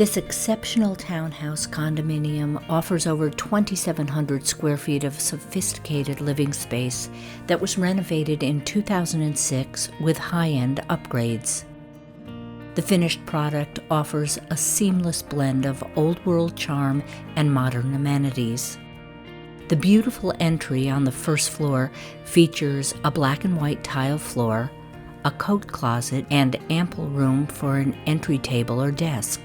This exceptional townhouse condominium offers over 2,700 square feet of sophisticated living space that was renovated in 2006 with high-end upgrades. The finished product offers a seamless blend of old-world charm and modern amenities. The beautiful entry on the first floor features a black and white tile floor, a coat closet, and ample room for an entry table or desk.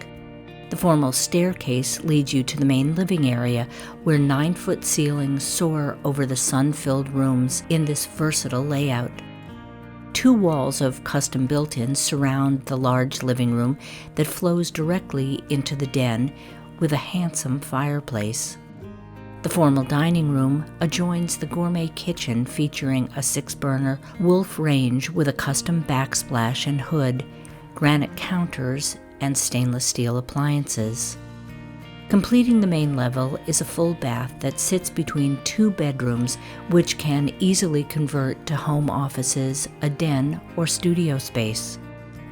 The formal staircase leads you to the main living area, where 9-foot ceilings soar over the sun-filled rooms in this versatile layout. 2 walls of custom built-ins surround the large living room that flows directly into the den with a handsome fireplace. The formal dining room adjoins the gourmet kitchen, featuring a 6-burner Wolf range with a custom backsplash and hood, granite counters, and stainless steel appliances. Completing the main level is a full bath that sits between 2 bedrooms, which can easily convert to home offices, a den, or studio space.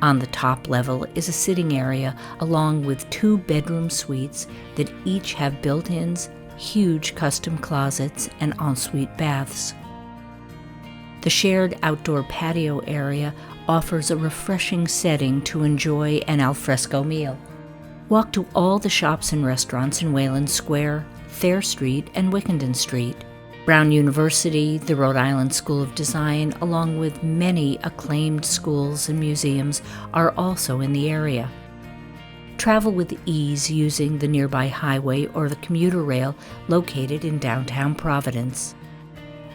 On the top level is a sitting area along with 2 bedroom suites that each have built-ins, huge custom closets, and ensuite baths. The shared outdoor patio area offers a refreshing setting to enjoy an alfresco meal. Walk to all the shops and restaurants in Wayland Square, Thayer Street, and Wickenden Street. Brown University, the Rhode Island School of Design, along with many acclaimed schools and museums, are also in the area. Travel with ease using the nearby highway or the commuter rail located in downtown Providence.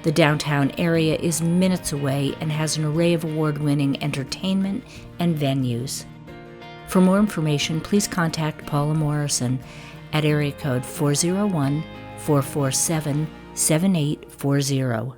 The downtown area is minutes away and has an array of award-winning entertainment and venues. For more information, please contact Paula Morrison at area code 401-447-7840.